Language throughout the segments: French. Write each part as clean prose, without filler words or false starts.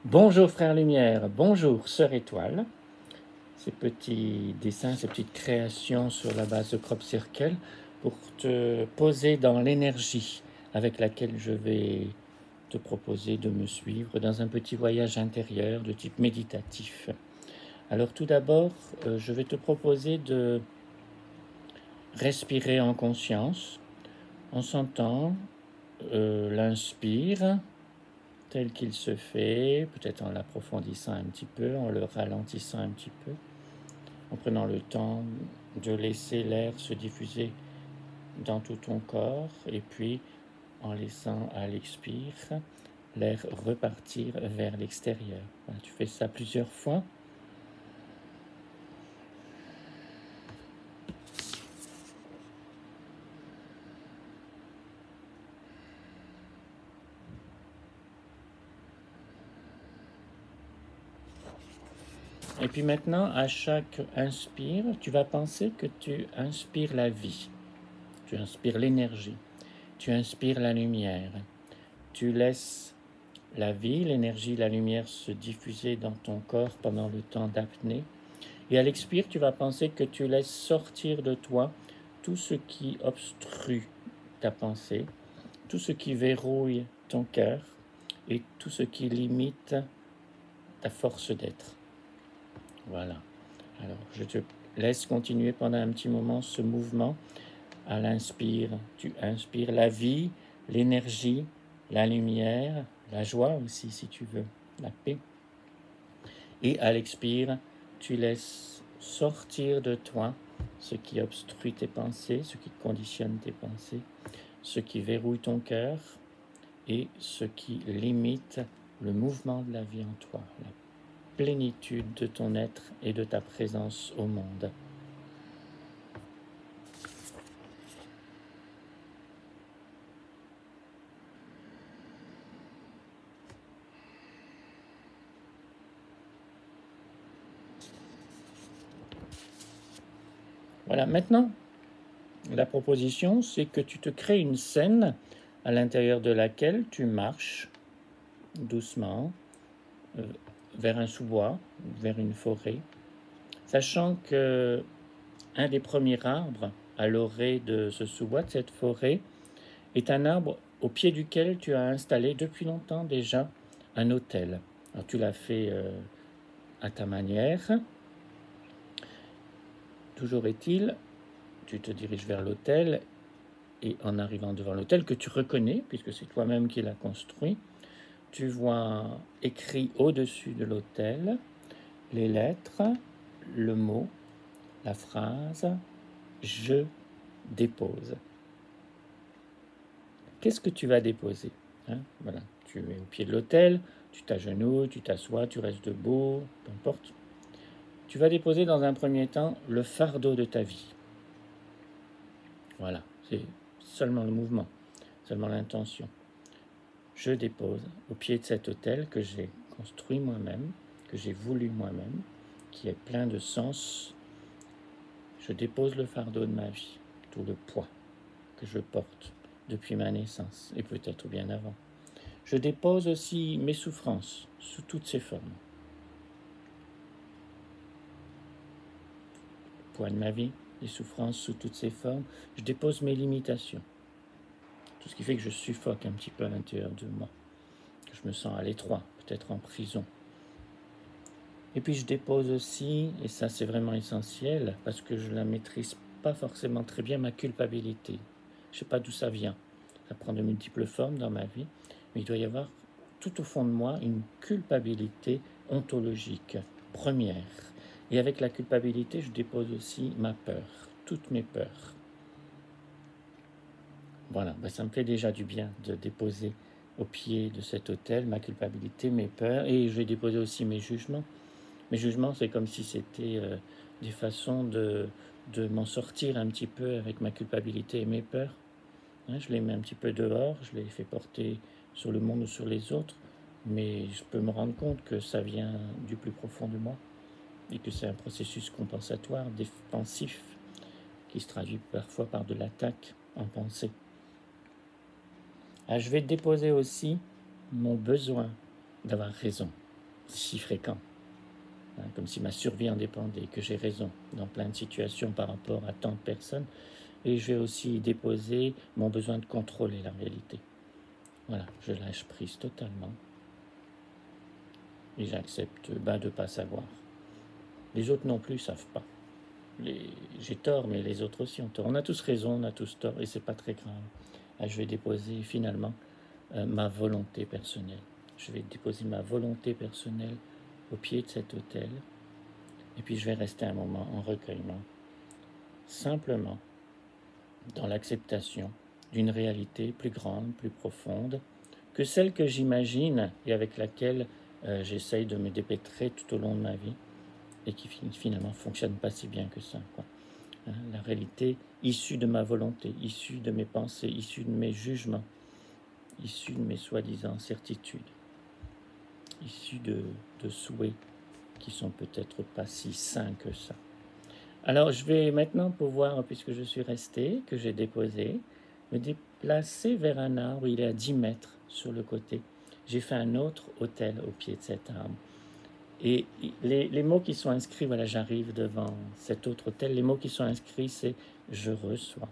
Bonjour frère lumière, bonjour sœur étoile. Ces petits dessins, ces petites créations sur la base de crop circle pour te poser dans l'énergie avec laquelle je vais te proposer de me suivre dans un petit voyage intérieur de type méditatif. Alors tout d'abord, je vais te proposer de respirer en conscience en sentant l'inspire tel qu'il se fait, peut-être en l'approfondissant un petit peu, en le ralentissant un petit peu, en prenant le temps de laisser l'air se diffuser dans tout ton corps, et puis en laissant à l'expire l'air repartir vers l'extérieur. Voilà, tu fais ça plusieurs fois. Et puis maintenant, à chaque inspire, tu vas penser que tu inspires la vie, tu inspires l'énergie, tu inspires la lumière, tu laisses la vie, l'énergie, la lumière se diffuser dans ton corps pendant le temps d'apnée. Et à l'expire, tu vas penser que tu laisses sortir de toi tout ce qui obstrue ta pensée, tout ce qui verrouille ton cœur et tout ce qui limite ta force d'être. Voilà. Alors, je te laisse continuer pendant un petit moment ce mouvement. À l'inspire, tu inspires la vie, l'énergie, la lumière, la joie aussi si tu veux, la paix. Et à l'expire, tu laisses sortir de toi ce qui obstrue tes pensées, ce qui conditionne tes pensées, ce qui verrouille ton cœur et ce qui limite le mouvement de la vie en toi, la plénitude de ton être et de ta présence au monde. Voilà, maintenant, la proposition, c'est que tu te crées une scène à l'intérieur de laquelle tu marches doucement vers un sous-bois, vers une forêt, sachant que un des premiers arbres à l'orée de ce sous-bois, de cette forêt, est un arbre au pied duquel tu as installé depuis longtemps déjà un autel. Alors tu l'as fait à ta manière. Toujours est-il, tu te diriges vers l'autel et en arrivant devant l'autel que tu reconnais, puisque c'est toi-même qui l'as construit, tu vois écrit au-dessus de l'autel les lettres, le mot, la phrase « Je dépose ». Qu'est-ce que tu vas déposer, hein? Voilà, tu es au pied de l'autel, tu t'agenouilles, tu t'assois, tu restes debout, peu importe. Tu vas déposer dans un premier temps le fardeau de ta vie. Voilà, c'est seulement le mouvement, seulement l'intention. Je dépose au pied de cet autel que j'ai construit moi-même, que j'ai voulu moi-même, qui est plein de sens. Je dépose le fardeau de ma vie, tout le poids que je porte depuis ma naissance, et peut-être bien avant. Je dépose aussi mes souffrances sous toutes ces formes. Le poids de ma vie, les souffrances sous toutes ces formes. Je dépose mes limitations. Tout ce qui fait que je suffoque un petit peu à l'intérieur de moi, que je me sens à l'étroit, peut-être en prison. Et puis je dépose aussi, et ça c'est vraiment essentiel, parce que je ne la maîtrise pas forcément très bien, ma culpabilité. Je ne sais pas d'où ça vient. Ça prend de multiples formes dans ma vie, mais il doit y avoir tout au fond de moi une culpabilité ontologique, première. Et avec la culpabilité, je dépose aussi ma peur, toutes mes peurs. Voilà, ça me fait déjà du bien de déposer au pied de cet autel ma culpabilité, mes peurs, et je vais déposer aussi mes jugements. Mes jugements, c'est comme si c'était des façons de m'en sortir un petit peu avec ma culpabilité et mes peurs. Hein, je les mets un petit peu dehors, je les fais porter sur le monde ou sur les autres, mais je peux me rendre compte que ça vient du plus profond de moi et que c'est un processus compensatoire, défensif, qui se traduit parfois par de l'attaque en pensée. Je vais déposer aussi mon besoin d'avoir raison. si fréquent, hein, comme si ma survie en dépendait, que j'ai raison dans plein de situations par rapport à tant de personnes. Et je vais aussi déposer mon besoin de contrôler la réalité. Voilà, je lâche prise totalement. Et j'accepte de ne pas savoir. Les autres non plus ne savent pas. J'ai tort, mais les autres aussi ont tort. On a tous raison, on a tous tort, et c'est pas très grave. Là, je vais déposer finalement ma volonté personnelle. Je vais déposer ma volonté personnelle au pied de cet autel, et puis je vais rester un moment en recueillement, simplement dans l'acceptation d'une réalité plus grande, plus profonde, que celle que j'imagine et avec laquelle j'essaye de me dépêtrer tout au long de ma vie, et qui finalement ne fonctionne pas si bien que ça, quoi. Hein, la réalité issue de ma volonté, issue de mes pensées, issue de mes jugements, issue de mes soi-disant certitudes, issue de souhaits qui sont peut-être pas si sains que ça. Alors je vais maintenant pouvoir, puisque je suis resté, que j'ai déposé, me déplacer vers un arbre. Il est à 10 mètres sur le côté. J'ai fait un autre autel au pied de cet arbre. Et les mots qui sont inscrits, voilà, j'arrive devant cet autre autel. Les mots qui sont inscrits, c'est « je reçois ».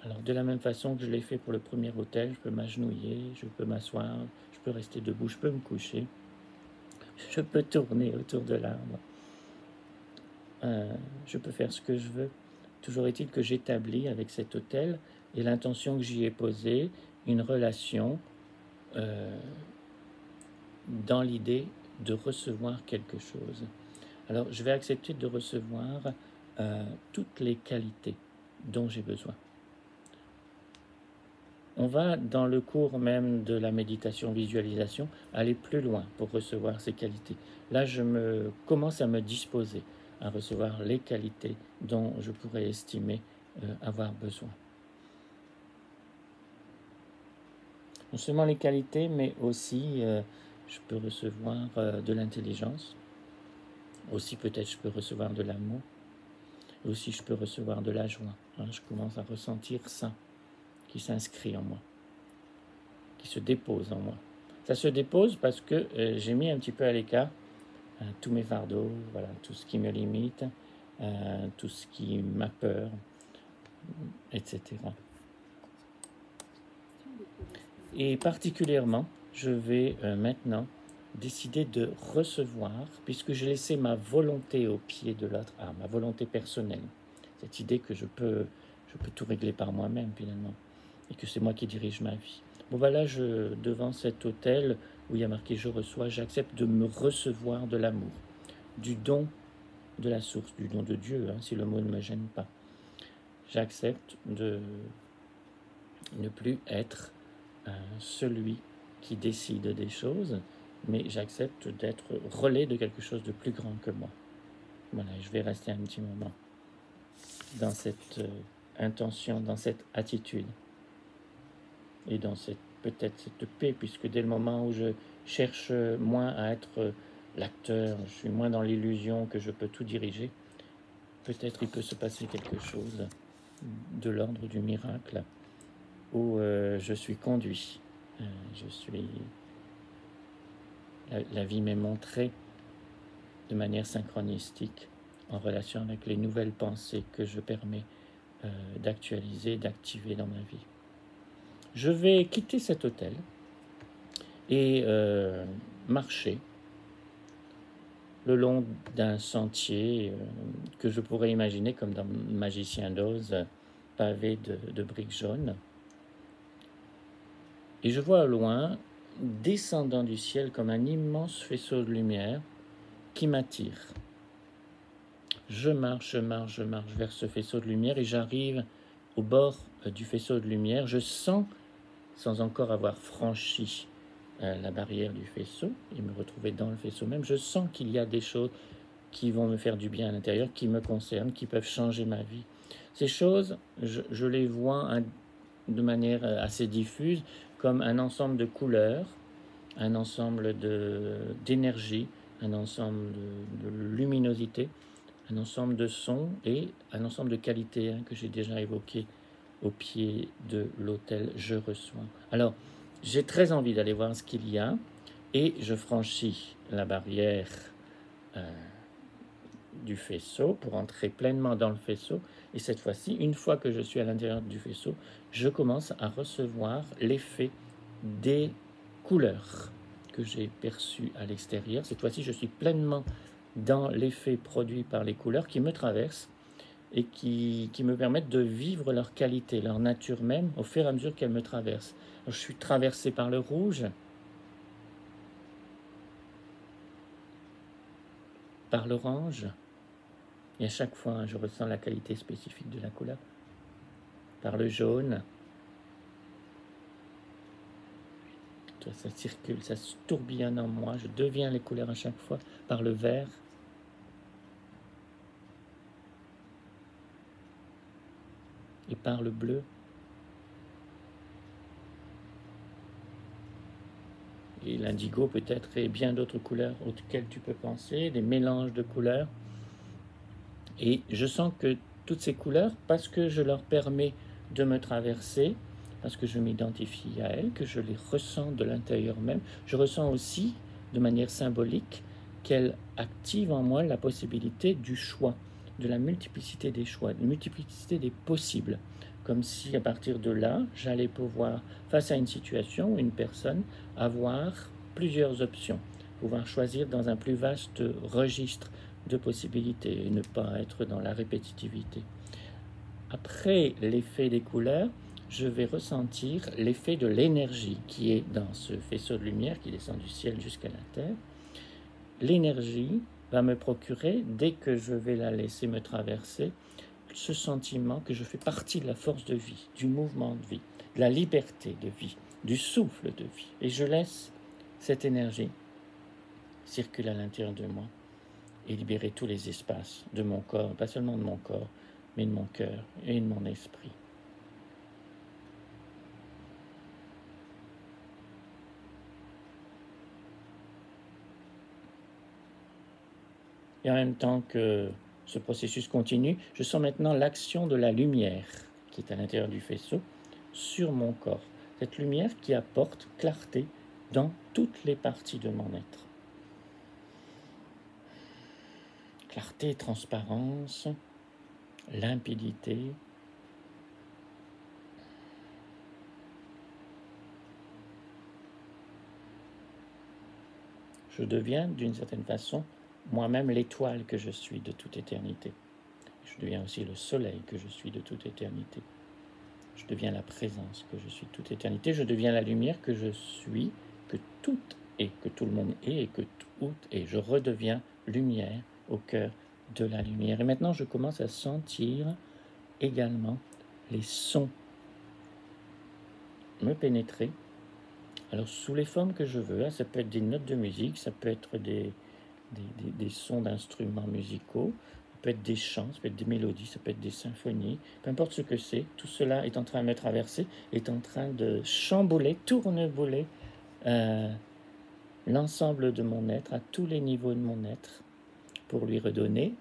Alors de la même façon que je l'ai fait pour le premier autel, je peux m'agenouiller, je peux m'asseoir, je peux rester debout, je peux me coucher, je peux tourner autour de l'arbre. Je peux faire ce que je veux. Toujours est-il que j'établis avec cet autel et l'intention que j'y ai posée, une relation dans l'idée de recevoir quelque chose. Alors, je vais accepter de recevoir toutes les qualités dont j'ai besoin. On va, dans le cours même de la méditation-visualisation, aller plus loin pour recevoir ces qualités. Là, je commence à me disposer à recevoir les qualités dont je pourrais estimer avoir besoin. Non seulement les qualités, mais aussi je peux recevoir de l'intelligence. Aussi peut-être je peux recevoir de l'amour. Aussi je peux recevoir de la joie. Hein, je commence à ressentir ça qui s'inscrit en moi, qui se dépose en moi. Ça se dépose parce que j'ai mis un petit peu à l'écart tous mes fardeaux, voilà, tout ce qui me limite, tout ce qui m'a peur, etc. Et particulièrement, je vais maintenant décider de recevoir, puisque j'ai laissé ma volonté au pied de l'autre, ma volonté personnelle, cette idée que je peux tout régler par moi-même finalement, et que c'est moi qui dirige ma vie. Bon voilà, devant cet autel où il y a marqué « je reçois », j'accepte de me recevoir de l'amour, du don de la source, du don de Dieu, hein, si le mot ne me gêne pas. J'accepte de ne plus être celui qui décide des choses, mais j'accepte d'être relais de quelque chose de plus grand que moi. Voilà, je vais rester un petit moment dans cette intention, dans cette attitude, et dans peut-être cette paix, puisque dès le moment où je cherche moins à être l'acteur, je suis moins dans l'illusion que je peux tout diriger, peut-être il peut se passer quelque chose de l'ordre du miracle, où je suis conduit. La vie m'est montrée de manière synchronistique en relation avec les nouvelles pensées que je permets d'actualiser, d'activer dans ma vie. Je vais quitter cet hôtel et marcher le long d'un sentier que je pourrais imaginer comme dans Magicien d'Oz, pavé de briques jaunes. Et je vois au loin, descendant du ciel comme un immense faisceau de lumière qui m'attire. Je marche vers ce faisceau de lumière et j'arrive au bord du faisceau de lumière. Je sens, sans encore avoir franchi la barrière du faisceau et me retrouver dans le faisceau même, je sens qu'il y a des choses qui vont me faire du bien à l'intérieur, qui me concernent, qui peuvent changer ma vie. Ces choses, je les vois de manière assez diffuse, comme un ensemble de couleurs, un ensemble d'énergie, un ensemble de luminosité, un ensemble de sons et un ensemble de qualités que j'ai déjà évoqué au pied de l'autel « Je reçois ». Alors, j'ai très envie d'aller voir ce qu'il y a. et je franchis la barrière du faisceau pour entrer pleinement dans le faisceau. Et cette fois-ci, une fois que je suis à l'intérieur du faisceau, je commence à recevoir l'effet des couleurs que j'ai perçues à l'extérieur. Cette fois-ci, je suis pleinement dans l'effet produit par les couleurs qui me traversent et qui me permettent de vivre leur qualité, leur nature même, au fur et à mesure qu'elles me traversent. Alors, je suis traversé par le rouge, par l'orange, et à chaque fois, je ressens la qualité spécifique de la couleur. Par le jaune, ça circule, ça se tourbillonne en moi, je deviens les couleurs à chaque fois. Par le vert, et par le bleu. Et l'indigo peut-être, et bien d'autres couleurs auxquelles tu peux penser, des mélanges de couleurs. Et je sens que toutes ces couleurs, parce que je leur permets de me traverser, parce que je m'identifie à elles, que je les ressens de l'intérieur même, je ressens aussi, de manière symbolique, qu'elles activent en moi la possibilité du choix, de la multiplicité des choix, de la multiplicité des possibles. Comme si, à partir de là, j'allais pouvoir, face à une situation, une personne, avoir plusieurs options, pouvoir choisir dans un plus vaste registre de possibilités et ne pas être dans la répétitivité. Après l'effet des couleurs, je vais ressentir l'effet de l'énergie qui est dans ce faisceau de lumière qui descend du ciel jusqu'à la terre. L'énergie va me procurer, dès que je vais la laisser me traverser, ce sentiment que je fais partie de la force de vie, du mouvement de vie, de la liberté de vie, du souffle de vie. Et je laisse cette énergie circuler à l'intérieur de moi et libérer tous les espaces de mon corps, pas seulement de mon corps, mais de mon cœur et de mon esprit. Et en même temps que ce processus continue, je sens maintenant l'action de la lumière qui est à l'intérieur du faisceau sur mon corps. Cette lumière qui apporte clarté dans toutes les parties de mon être. Clarté, transparence, limpidité. Je deviens d'une certaine façon moi-même l'étoile que je suis de toute éternité. Je deviens aussi le soleil que je suis de toute éternité. Je deviens la présence que je suis de toute éternité. Je deviens la lumière que je suis, que tout est, que tout le monde est et que tout est. Je redeviens lumière au cœur de la lumière. Et maintenant, je commence à sentir également les sons me pénétrer. Alors, sous les formes que je veux, ça peut être des notes de musique, ça peut être des sons d'instruments musicaux, ça peut être des chants, ça peut être des mélodies, ça peut être des symphonies, peu importe ce que c'est, tout cela est en train de me traverser, est en train de chambouler, tournebouler l'ensemble de mon être, à tous les niveaux de mon être, pour lui redonner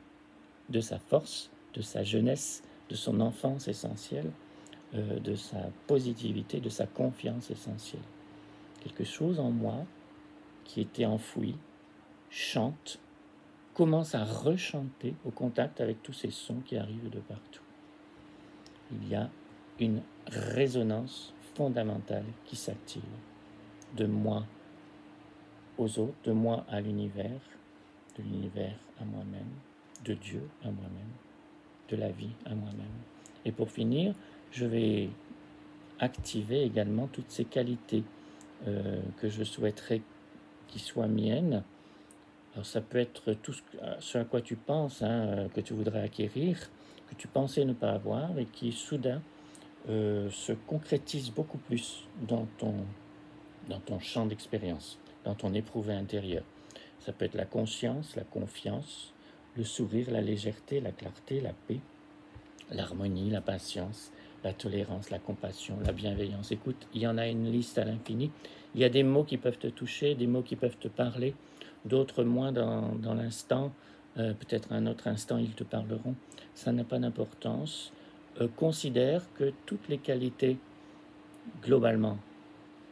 de sa force, de sa jeunesse, de son enfance essentielle, de sa positivité, de sa confiance essentielle. Quelque chose en moi qui était enfoui chante, commence à rechanter au contact avec tous ces sons qui arrivent de partout. Il y a une résonance fondamentale qui s'active de moi aux autres, de moi à l'univers, de l'univers à moi-même, de Dieu à moi-même, de la vie à moi-même. Et pour finir, je vais activer également toutes ces qualités que je souhaiterais qui soient miennes. Alors ça peut être tout ce à quoi tu penses, que tu voudrais acquérir, que tu pensais ne pas avoir et qui soudain se concrétise beaucoup plus dans ton champ d'expérience, dans ton éprouvé intérieur. Ça peut être la conscience, la confiance, le sourire, la légèreté, la clarté, la paix, l'harmonie, la patience, la tolérance, la compassion, la bienveillance. Écoute, il y en a une liste à l'infini. Il y a des mots qui peuvent te toucher, des mots qui peuvent te parler, d'autres moins dans l'instant. Peut-être à un autre instant, ils te parleront. Ça n'a pas d'importance. Considère que toutes les qualités, globalement,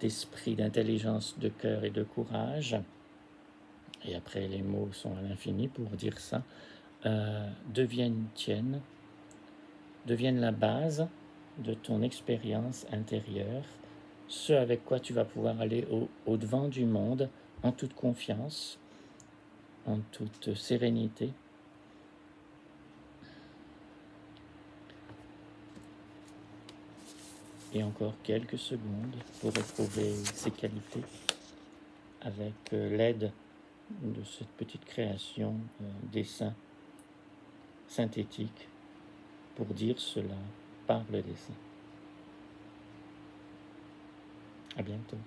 d'esprit, d'intelligence, de cœur et de courage, et après les mots sont à l'infini pour dire ça, deviennent tiennes, deviennent la base de ton expérience intérieure, ce avec quoi tu vas pouvoir aller au-devant du monde en toute confiance, en toute sérénité. Et encore quelques secondes pour retrouver ces qualités avec l'aide de cette petite création dessin synthétique pour dire cela par le dessin. À bientôt.